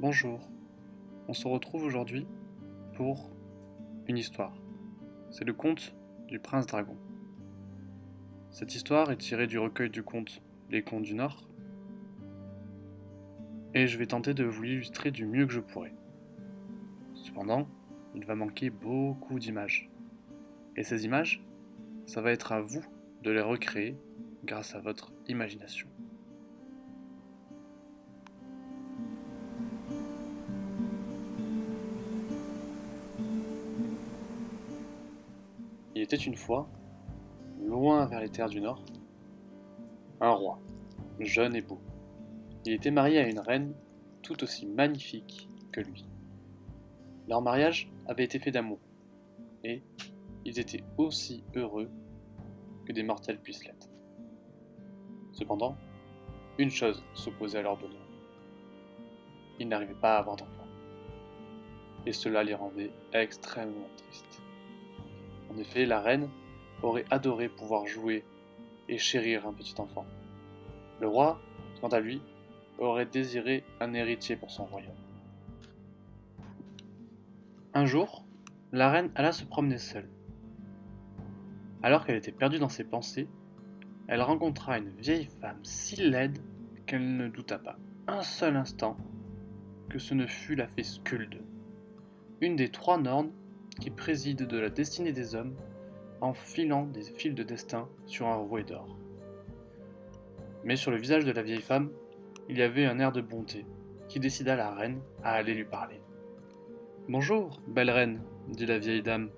Bonjour, on se retrouve aujourd'hui pour une histoire. C'est le conte du prince dragon. Cette histoire est tirée du recueil du conte Les Contes du Nord et je vais tenter de vous l'illustrer du mieux que je pourrai. Cependant, il va manquer beaucoup d'images. Et ces images, ça va être à vous de les recréer grâce à votre imagination. Il était une fois, loin vers les terres du Nord, un roi, jeune et beau. Il était marié à une reine tout aussi magnifique que lui. Leur mariage avait été fait d'amour, et ils étaient aussi heureux que des mortels puissent l'être. Cependant, une chose s'opposait à leur bonheur. Ils n'arrivaient pas à avoir d'enfants, et cela les rendait extrêmement tristes. En effet, la reine aurait adoré pouvoir jouer et chérir un petit enfant. Le roi, quant à lui, aurait désiré un héritier pour son royaume. Un jour, la reine alla se promener seule. Alors qu'elle était perdue dans ses pensées, elle rencontra une vieille femme si laide qu'elle ne douta pas un seul instant que ce ne fût la fée Skuld, une des trois Nornes qui président de la destinée des hommes en filant des fils de destin sur un rouet d'or. Mais sur le visage de la vieille femme, il y avait un air de bonté qui décida la reine à aller lui parler. Bonjour, belle reine, dit la vieille dame.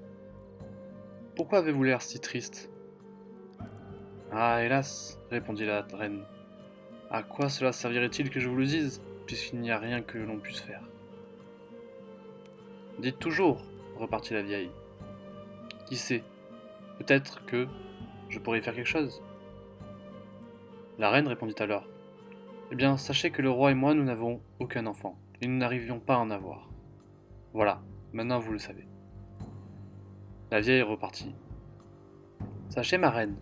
Pourquoi avez-vous l'air si triste? Ah, hélas, répondit la reine. À quoi cela servirait-il que je vous le dise, puisqu'il n'y a rien que l'on puisse faire? Dites toujours, repartit la vieille. Qui sait, peut-être que je pourrais y faire quelque chose. La reine répondit alors. Eh bien, sachez que le roi et moi, nous n'avons aucun enfant, et nous n'arrivions pas à en avoir. Voilà, maintenant vous le savez. La vieille repartit. Sachez, ma reine,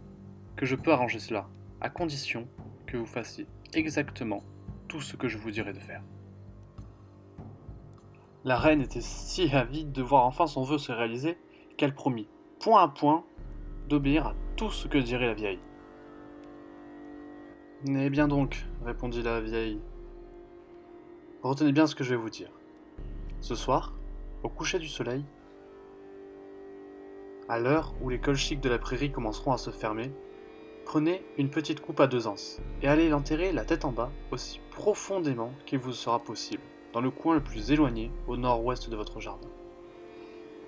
que je peux arranger cela, à condition que vous fassiez exactement tout ce que je vous dirai de faire. La reine était si avide de voir enfin son vœu se réaliser qu'elle promit, point à point, d'obéir à tout ce que dirait la vieille. Eh bien donc, répondit la vieille, retenez bien ce que je vais vous dire. Ce soir, au coucher du soleil, à l'heure où les colchiques de la prairie commenceront à se fermer, prenez une petite coupe à 2 anses et allez l'enterrer la tête en bas aussi profondément qu'il vous sera possible, dans le coin le plus éloigné au nord-ouest de votre jardin.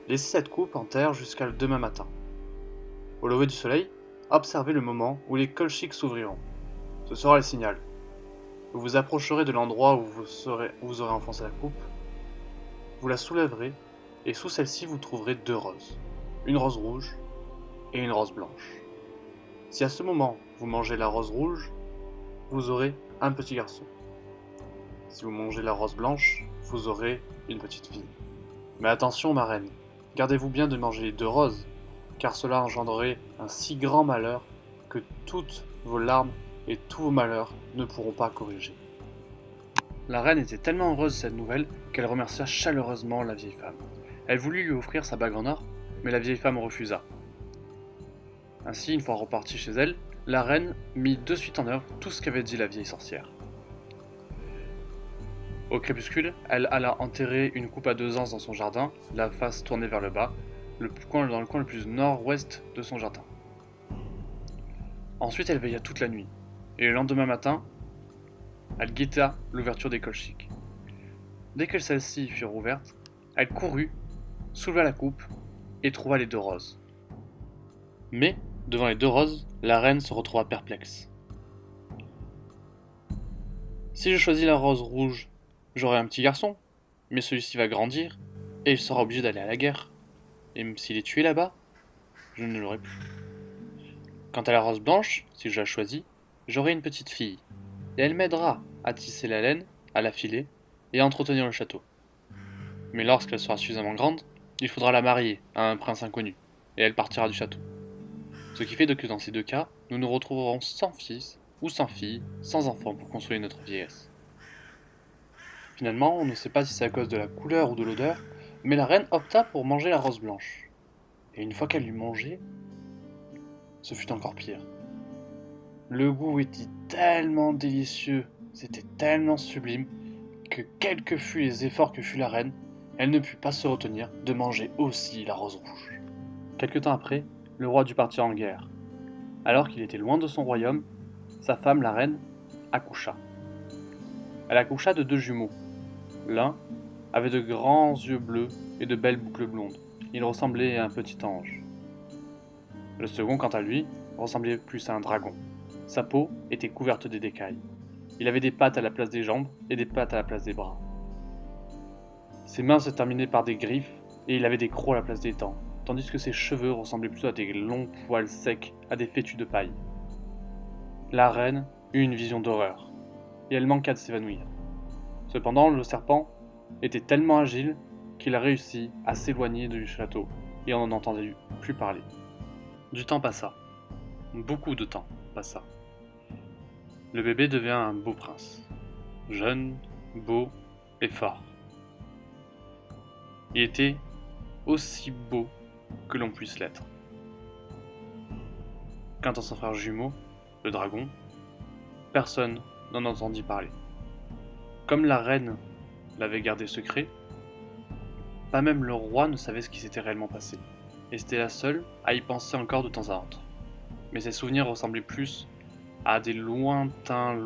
Laissez cette coupe en terre jusqu'à demain matin. Au lever du soleil, observez le moment où les colchiques s'ouvriront. Ce sera le signal. Vous vous approcherez de l'endroit où vous aurez enfoncé la coupe, vous la soulèverez et sous celle-ci vous trouverez 2 roses, une rose rouge et une rose blanche. Si à ce moment vous mangez la rose rouge, vous aurez un petit garçon. Si vous mangez la rose blanche, vous aurez une petite fille. Mais attention, ma reine, gardez-vous bien de manger les 2 roses, car cela engendrerait un si grand malheur que toutes vos larmes et tous vos malheurs ne pourront pas corriger. La reine était tellement heureuse de cette nouvelle qu'elle remercia chaleureusement la vieille femme. Elle voulut lui offrir sa bague en or, mais la vieille femme refusa. Ainsi, une fois repartie chez elle, la reine mit de suite en œuvre tout ce qu'avait dit la vieille sorcière. Au crépuscule, elle alla enterrer une coupe à 2 anses dans son jardin, la face tournée vers le bas, dans le coin le plus nord-ouest de son jardin. Ensuite, elle veilla toute la nuit, et le lendemain matin, elle guetta l'ouverture des colchiques. Dès que celles-ci furent ouvertes, elle courut, souleva la coupe et trouva les 2 roses. Mais, devant les 2 roses, la reine se retrouva perplexe. Si je choisis la rose rouge, j'aurai un petit garçon, mais celui-ci va grandir, et il sera obligé d'aller à la guerre. Et même s'il est tué là-bas, je ne l'aurai plus. Quant à la rose blanche, si je la choisis, j'aurai une petite fille, et elle m'aidera à tisser la laine, à la filer, et à entretenir le château. Mais lorsqu'elle sera suffisamment grande, il faudra la marier à un prince inconnu, et elle partira du château. Ce qui fait que dans ces 2 cas, nous nous retrouverons sans fils ou sans fille, sans enfant pour consoler notre vieillesse. Finalement, on ne sait pas si c'est à cause de la couleur ou de l'odeur, mais la reine opta pour manger la rose blanche. Et une fois qu'elle l'eut mangée, ce fut encore pire. Le goût était tellement délicieux, c'était tellement sublime, que quels que fussent les efforts que fut la reine, elle ne put pas se retenir de manger aussi la rose rouge. Quelque temps après, le roi dut partir en guerre. Alors qu'il était loin de son royaume, sa femme, la reine, accoucha. Elle accoucha de 2 jumeaux. L'un avait de grands yeux bleus et de belles boucles blondes. Il ressemblait à un petit ange. Le second, quant à lui, ressemblait plus à un dragon. Sa peau était couverte d'écailles. Il avait des pattes à la place des jambes et des pattes à la place des bras. Ses mains se terminaient par des griffes et il avait des crocs à la place des dents, tandis que ses cheveux ressemblaient plutôt à des longs poils secs, à des fétus de paille. La reine eut une vision d'horreur, et elle manqua de s'évanouir. Cependant, le serpent était tellement agile qu'il a réussi à s'éloigner du château, et on n'en entendait plus parler. Du temps passa. Beaucoup de temps passa. Le bébé devint un beau prince, jeune, beau et fort. Il était aussi beau que l'on puisse l'être. Quant à son frère jumeau, le dragon, personne n'en entendit parler. Comme la reine l'avait gardé secret, pas même le roi ne savait ce qui s'était réellement passé, et c'était la seule à y penser encore de temps à autre. Mais ses souvenirs ressemblaient plus à des lointains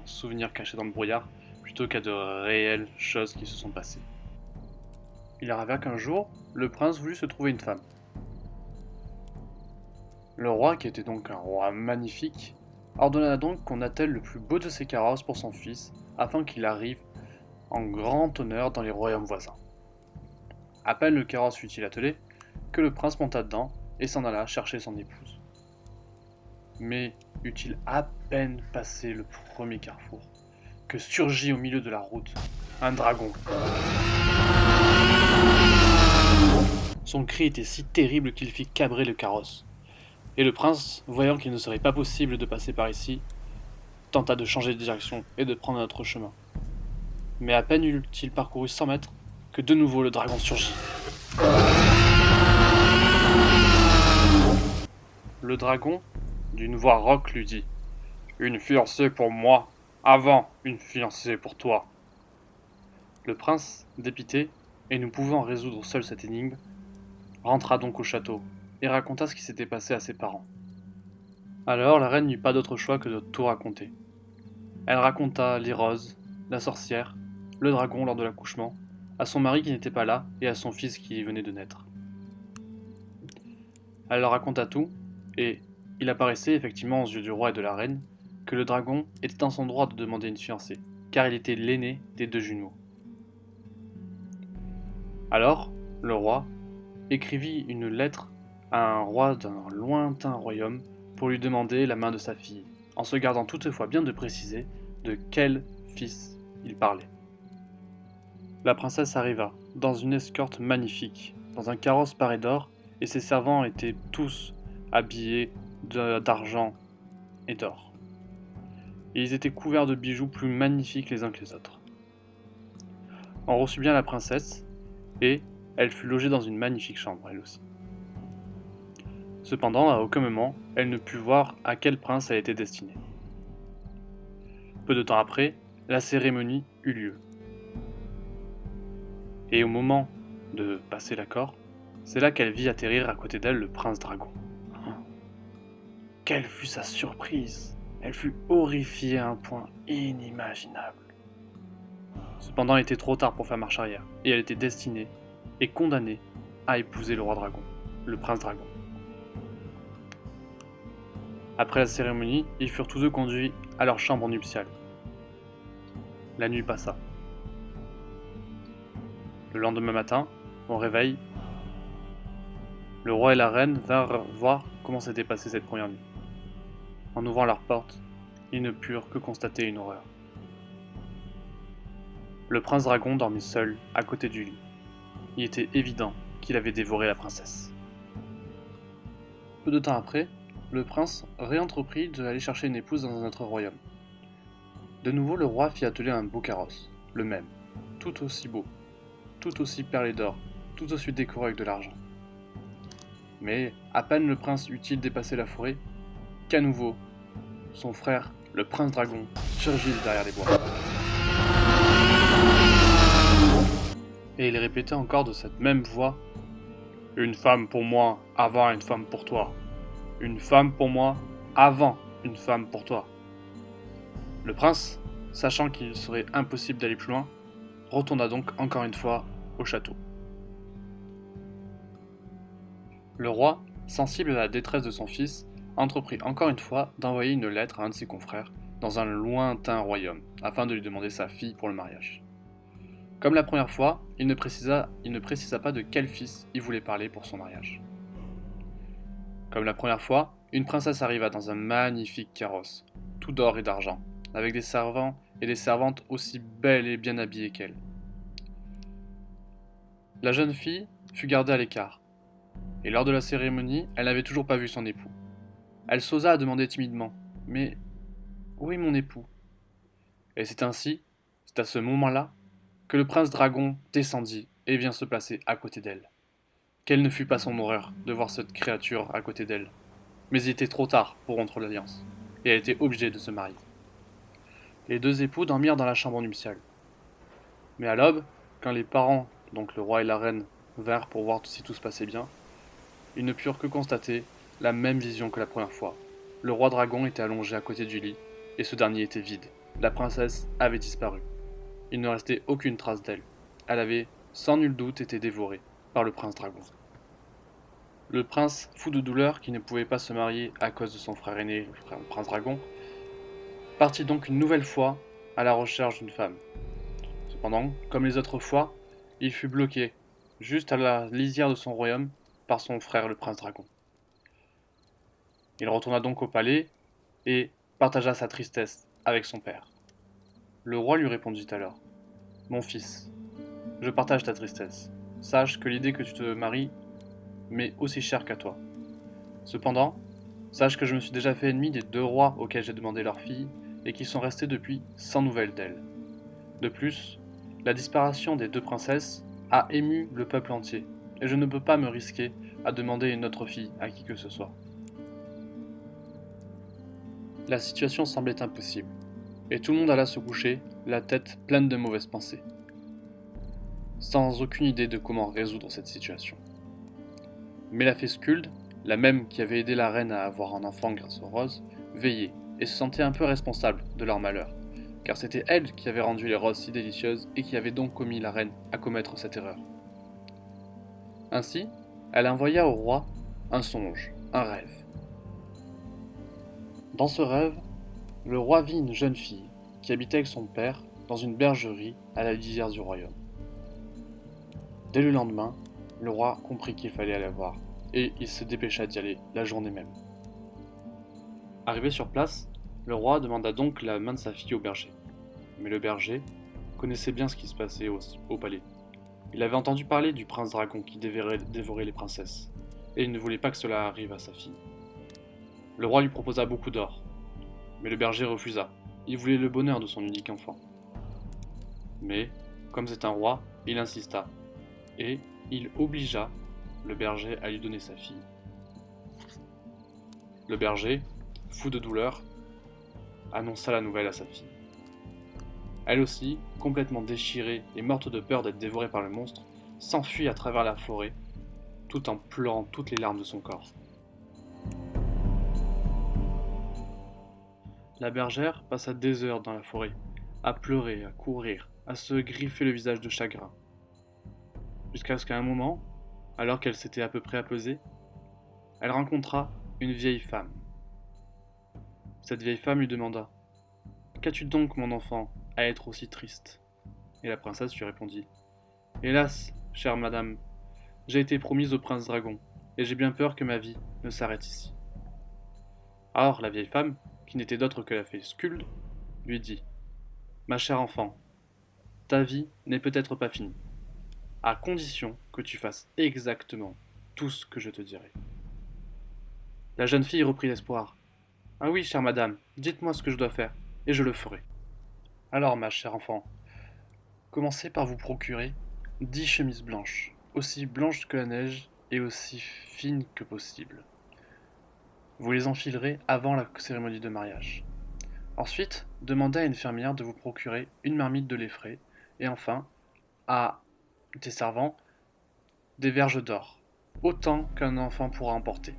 souvenirs cachés dans le brouillard, plutôt qu'à de réelles choses qui se sont passées. Il arriva qu'un jour, le prince voulut se trouver une femme. Le roi, qui était donc un roi magnifique, ordonna donc qu'on attelle le plus beau de ses carrosses pour son fils, afin qu'il arrive en grand honneur dans les royaumes voisins. À peine le carrosse fut-il attelé, que le prince monta dedans et s'en alla chercher son épouse. Mais eut-il à peine passé le premier carrefour, que surgit au milieu de la route un dragon. Son cri était si terrible qu'il fit cabrer le carrosse. Et le prince, voyant qu'il ne serait pas possible de passer par ici, tenta de changer de direction et de prendre un autre chemin. Mais à peine eut-il parcouru 100 mètres que de nouveau le dragon surgit. Le dragon, d'une voix rauque, lui dit : « Une fiancée pour moi, avant une fiancée pour toi. » Le prince, dépité, et ne pouvant résoudre seul cette énigme, rentra donc au château et raconta ce qui s'était passé à ses parents. Alors la reine n'eut pas d'autre choix que de tout raconter. Elle raconta les roses, la sorcière, le dragon lors de l'accouchement, à son mari qui n'était pas là et à son fils qui venait de naître. Elle leur raconta tout, et il apparaissait effectivement aux yeux du roi et de la reine que le dragon était en son droit de demander une fiancée, car il était l'aîné des 2 jumeaux. Alors, le roi écrivit une lettre à un roi d'un lointain royaume pour lui demander la main de sa fille, en se gardant toutefois bien de préciser de quel fils il parlait. La princesse arriva, dans une escorte magnifique, dans un carrosse paré d'or, et ses servants étaient tous habillés d'argent et d'or. Et ils étaient couverts de bijoux plus magnifiques les uns que les autres. On reçut bien la princesse, et elle fut logée dans une magnifique chambre, elle aussi. Cependant, à aucun moment, elle ne put voir à quel prince elle était destinée. Peu de temps après, la cérémonie eut lieu. Et au moment de passer l'accord, c'est là qu'elle vit atterrir à côté d'elle le prince dragon. Quelle fut sa surprise! Elle fut horrifiée à un point inimaginable. Cependant, il était trop tard pour faire marche arrière, et elle était destinée et condamnée à épouser le roi dragon, le prince dragon. Après la cérémonie, ils furent tous deux conduits à leur chambre nuptiale. La nuit passa. Le lendemain matin, au réveil, le roi et la reine vinrent voir comment s'était passée cette première nuit. En ouvrant leur porte, ils ne purent que constater une horreur. Le prince dragon dormait seul à côté du lit. Il était évident qu'il avait dévoré la princesse. Peu de temps après, le prince réentreprit d'aller chercher une épouse dans un autre royaume. De nouveau, le roi fit atteler un beau carrosse, le même, tout aussi beau, tout aussi perlé d'or, tout aussi décoré avec de l'argent. Mais à peine le prince eut-il dépassé la forêt, qu'à nouveau, son frère, le prince dragon, surgit de derrière les bois. Et il répétait encore de cette même voix: Une femme pour moi, avant une femme pour toi. Une femme pour moi, avant une femme pour toi. Le prince, sachant qu'il serait impossible d'aller plus loin, retourna donc encore une fois au château. Le roi, sensible à la détresse de son fils, entreprit encore une fois d'envoyer une lettre à un de ses confrères dans un lointain royaume, afin de lui demander sa fille pour le mariage. Comme la première fois, il ne précisa pas de quel fils il voulait parler pour son mariage. Comme la première fois, une princesse arriva dans un magnifique carrosse, tout d'or et d'argent, avec des servants et des servantes aussi belles et bien habillées qu'elle. La jeune fille fut gardée à l'écart, et lors de la cérémonie, elle n'avait toujours pas vu son époux. Elle s'osa demander timidement: Mais où est mon époux? Et c'est à ce moment-là, que le prince dragon descendit et vient se placer à côté d'elle. Quelle ne fut pas son horreur de voir cette créature à côté d'elle. Mais il était trop tard pour rompre l'alliance, et elle était obligée de se marier. Les deux époux dormirent dans la chambre nuptiale. Mais à l'aube, quand les parents, donc le roi et la reine, vinrent pour voir si tout se passait bien, ils ne purent que constater la même vision que la première fois. Le roi dragon était allongé à côté du lit, et ce dernier était vide. La princesse avait disparu. Il ne restait aucune trace d'elle. Elle avait, sans nul doute, été dévorée par le prince dragon. Le prince, fou de douleur qui ne pouvait pas se marier à cause de son frère aîné, le prince dragon, partit donc une nouvelle fois à la recherche d'une femme. Cependant, comme les autres fois, il fut bloqué, juste à la lisière de son royaume, par son frère le prince dragon. Il retourna donc au palais et partagea sa tristesse avec son père. Le roi lui répondit alors: Mon fils, je partage ta tristesse. Sache que l'idée que tu te maries m'est aussi chère qu'à toi. Cependant, sache que je me suis déjà fait ennemi des deux rois auxquels j'ai demandé leur fille et qui sont restés depuis sans nouvelles d'elle. De plus, la disparition des deux princesses a ému le peuple entier, et je ne peux pas me risquer à demander une autre fille à qui que ce soit. La situation semblait impossible, et tout le monde alla se coucher, la tête pleine de mauvaises pensées, sans aucune idée de comment résoudre cette situation. Mais la fée Skuld, la même qui avait aidé la reine à avoir un enfant grâce aux roses, veillait et se sentait un peu responsable de leur malheur, car c'était elle qui avait rendu les roses si délicieuses et qui avait donc commis la reine à commettre cette erreur. Ainsi, elle envoya au roi un songe, un rêve. Dans ce rêve, le roi vit une jeune fille qui habitait avec son père dans une bergerie à la lisière du royaume. Dès le lendemain, le roi comprit qu'il fallait aller la voir, et il se dépêcha d'y aller la journée même. Arrivé sur place, le roi demanda donc la main de sa fille au berger. Mais le berger connaissait bien ce qui se passait au palais. Il avait entendu parler du prince dragon qui dévorait les princesses, et il ne voulait pas que cela arrive à sa fille. Le roi lui proposa beaucoup d'or, mais le berger refusa. Il voulait le bonheur de son unique enfant. Mais, comme c'est un roi, il insista, et il obligea le berger à lui donner sa fille. Le berger, fou de douleur, annonça la nouvelle à sa fille. Elle aussi, complètement déchirée et morte de peur d'être dévorée par le monstre, s'enfuit à travers la forêt, tout en pleurant toutes les larmes de son corps. La bergère passa des heures dans la forêt, à pleurer, à courir, à se griffer le visage de chagrin. Jusqu'à ce qu'à un moment, alors qu'elle s'était à peu près apaisée, elle rencontra une vieille femme. Cette vieille femme lui demanda: Qu'as-tu donc, mon enfant, à être aussi triste? Et la princesse lui répondit: Hélas, chère madame, j'ai été promise au prince dragon, et j'ai bien peur que ma vie ne s'arrête ici. Alors la vieille femme, qui n'était d'autre que la fée Skuld, lui dit: Ma chère enfant, ta vie n'est peut-être pas finie, à condition que tu fasses exactement tout ce que je te dirai. La jeune fille reprit l'espoir. Ah oui, chère madame, dites-moi ce que je dois faire, et je le ferai. Alors, ma chère enfant, commencez par vous procurer 10 chemises blanches, aussi blanches que la neige et aussi fines que possible. Vous les enfilerez avant la cérémonie de mariage. Ensuite, demandez à une fermière de vous procurer une marmite de lait frais et enfin, à des servants, des verges d'or, autant qu'un enfant pourra emporter.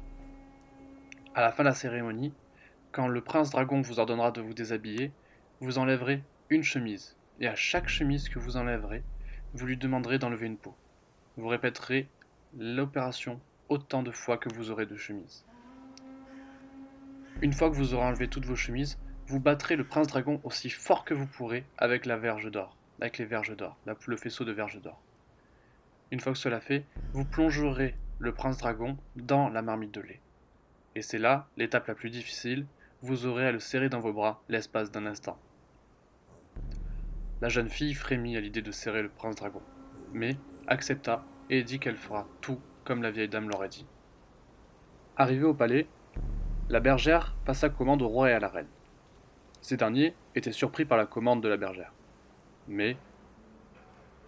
À la fin de la cérémonie, quand le prince dragon vous ordonnera de vous déshabiller, vous enlèverez une chemise, et à chaque chemise que vous enlèverez, vous lui demanderez d'enlever une peau. Vous répéterez l'opération autant de fois que vous aurez de chemises. Une fois que vous aurez enlevé toutes vos chemises, vous battrez le prince dragon aussi fort que vous pourrez avec la verge d'or, avec les verges d'or, le faisceau de verges d'or. Une fois que cela fait, vous plongerez le prince dragon dans la marmite de lait. Et c'est là l'étape la plus difficile, vous aurez à le serrer dans vos bras l'espace d'un instant. La jeune fille frémit à l'idée de serrer le prince dragon, mais accepta et dit qu'elle fera tout comme la vieille dame l'aurait dit. Arrivée au palais, la bergère passa commande au roi et à la reine. Ces derniers étaient surpris par la commande de la bergère, mais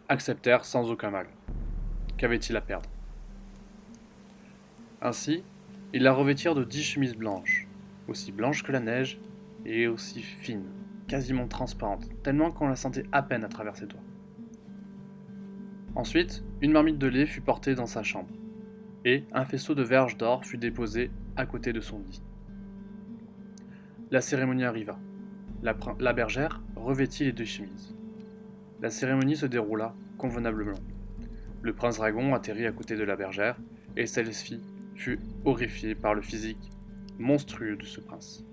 acceptèrent sans aucun mal. Qu'avait-il à perdre? Ainsi, ils la revêtirent de 10 chemises blanches, aussi blanches que la neige et aussi fines, quasiment transparentes, tellement qu'on la sentait à peine à travers ses doigts. Ensuite, une marmite de lait fut portée dans sa chambre, et un faisceau de verges d'or fut déposé à côté de son lit. La cérémonie arriva. La bergère revêtit les 2 chemises. La cérémonie se déroula convenablement. Le prince dragon atterrit à côté de la bergère, et celle-ci fut horrifiée par le physique monstrueux de ce prince.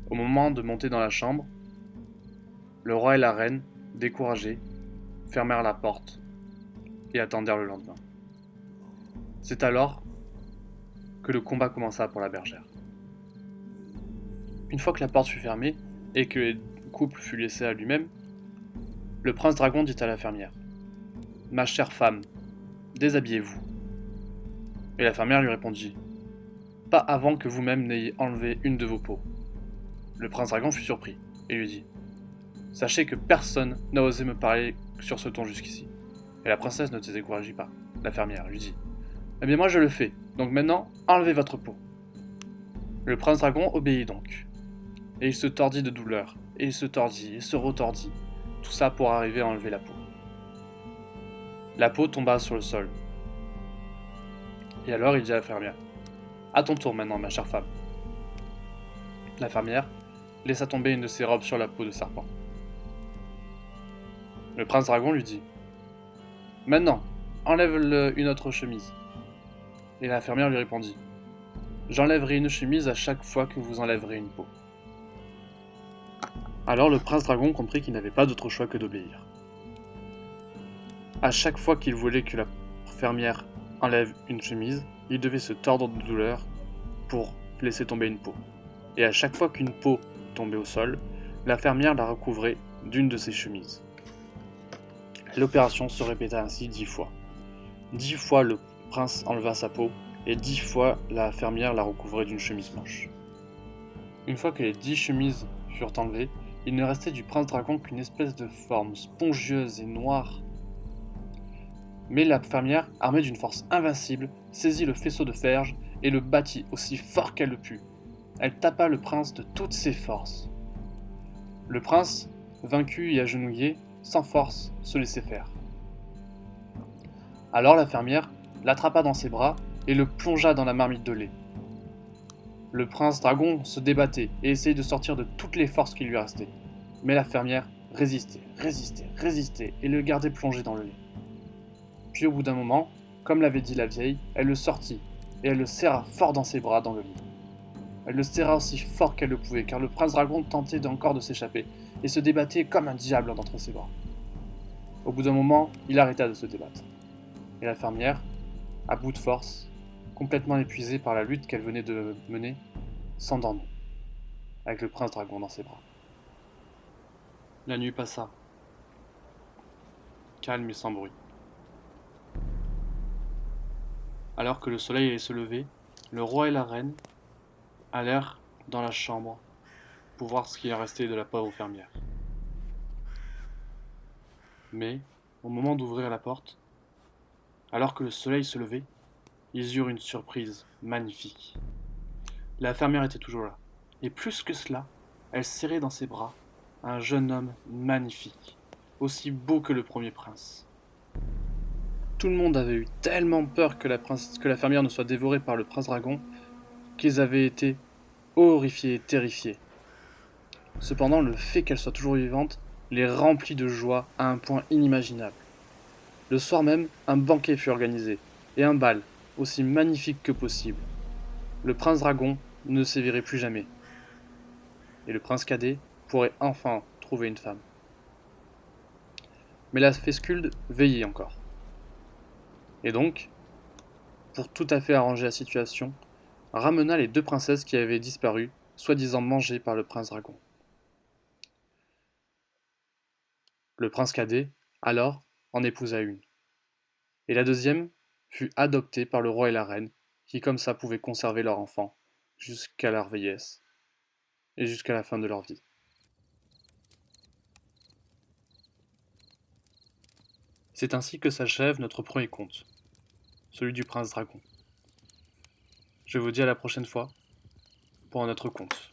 Au moment de monter dans la chambre, le roi et la reine, découragés, fermèrent la porte et attendirent le lendemain. C'est alors que le combat commença pour la bergère. Une fois que la porte fut fermée et que le couple fut laissé à lui-même, le prince dragon dit à la fermière: « Ma chère femme, déshabillez-vous. » Et la fermière lui répondit: « Pas avant que vous-même n'ayez enlevé une de vos peaux. » Le prince dragon fut surpris et lui dit: « Sachez que personne n'a osé me parler sur ce ton jusqu'ici. » Et la princesse ne se décourageait pas. La fermière lui dit: « Eh bien moi je le fais, donc maintenant enlevez votre peau. » Le prince dragon obéit donc. Et il se tordit de douleur, et il se tordit, et se retordit, tout ça pour arriver à enlever la peau. La peau tomba sur le sol. Et alors il dit à la fermière: « À ton tour maintenant, ma chère femme. » La fermière laissa tomber une de ses robes sur la peau de serpent. Le prince dragon lui dit: « Maintenant, enlève une autre chemise. » Et la fermière lui répondit: « J'enlèverai une chemise à chaque fois que vous enlèverez une peau. » Alors le prince dragon comprit qu'il n'avait pas d'autre choix que d'obéir. À chaque fois qu'il voulait que la fermière enlève une chemise, il devait se tordre de douleur pour laisser tomber une peau. Et à chaque fois qu'une peau tombait au sol, la fermière la recouvrait d'une de ses chemises. L'opération se répéta ainsi 10 fois. 10 fois le prince enleva sa peau, et 10 fois la fermière la recouvrait d'une chemise blanche. Une fois que les 10 chemises furent enlevées, il ne restait du prince dragon qu'une espèce de forme spongieuse et noire. Mais la fermière, armée d'une force invincible, saisit le faisceau de verge et le battit aussi fort qu'elle le put. Elle tapa le prince de toutes ses forces. Le prince, vaincu et agenouillé, sans force, se laissait faire. Alors la fermière l'attrapa dans ses bras et le plongea dans la marmite de lait. Le prince dragon se débattait et essayait de sortir de toutes les forces qui lui restaient. Mais la fermière résistait et le gardait plongé dans le lait. Puis au bout d'un moment, comme l'avait dit la vieille, elle le sortit et elle le serra fort dans ses bras dans le lit. Elle le serra aussi fort qu'elle le pouvait, car le prince dragon tentait encore de s'échapper et se débattait comme un diable d'entre ses bras. Au bout d'un moment, il arrêta de se débattre. Et la fermière, à bout de force, complètement épuisée par la lutte qu'elle venait de mener, s'endormit, avec le prince dragon dans ses bras. La nuit passa, calme et sans bruit. Alors que le soleil allait se lever, le roi et la reine allèrent dans la chambre pour voir ce qu'il est resté de la pauvre fermière. Mais, au moment d'ouvrir la porte, alors que le soleil se levait, ils eurent une surprise magnifique. La fermière était toujours là. Et plus que cela, elle serrait dans ses bras un jeune homme magnifique, aussi beau que le premier prince. Tout le monde avait eu tellement peur que que la fermière ne soit dévorée par le prince dragon qu'ils avaient été horrifiés et terrifiés. Cependant, le fait qu'elle soit toujours vivante les remplit de joie à un point inimaginable. Le soir même, un banquet fut organisé, et un bal, aussi magnifique que possible. Le prince dragon ne se verrait plus jamais, et le prince cadet pourrait enfin trouver une femme. Mais la fée Skulde veillait encore. Et donc, pour tout à fait arranger la situation, ramena les deux princesses qui avaient disparu, soi-disant mangées par le prince dragon. Le prince cadet, alors, en épousa une. Et la deuxième fut adoptée par le roi et la reine, qui comme ça pouvaient conserver leur enfant jusqu'à leur vieillesse et jusqu'à la fin de leur vie. C'est ainsi que s'achève notre premier conte, celui du prince dragon. Je vous dis à la prochaine fois pour un autre conte.